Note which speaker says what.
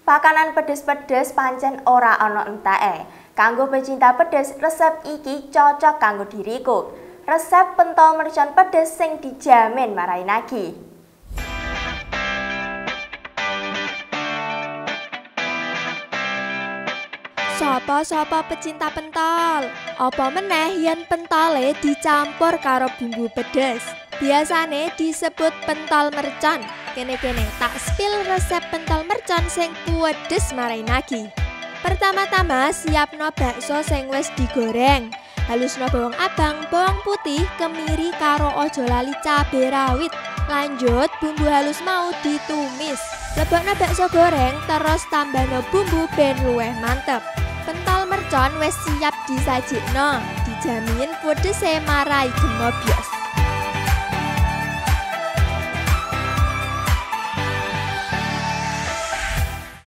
Speaker 1: Pakanan pedes-pedes pancen ora ana enteke. Kanggo pecinta pedes, resep iki cocok kanggo diriku. Resep pentol mercon pedes sing dijamin marai nagih.
Speaker 2: Sapa-sapa pecinta pentol? Apa meneh yen pentole dicampur karo bumbu pedes? Biasane disebut pentol mercon. Kene-kene tak spill resep pentol mercon sing pedes marai nagih. Pertama-tama siapno bakso sing wis digoreng. Halusno bawang abang, bawang putih, kemiri karo ojo lali cabe rawit. Lanjut bumbu halus mau ditumis. Lebokno bakso goreng terus tambahno bumbu ben luwih mantep. Pentol mercon wis siap disajikno. Dijamin pedese marai gemobyos.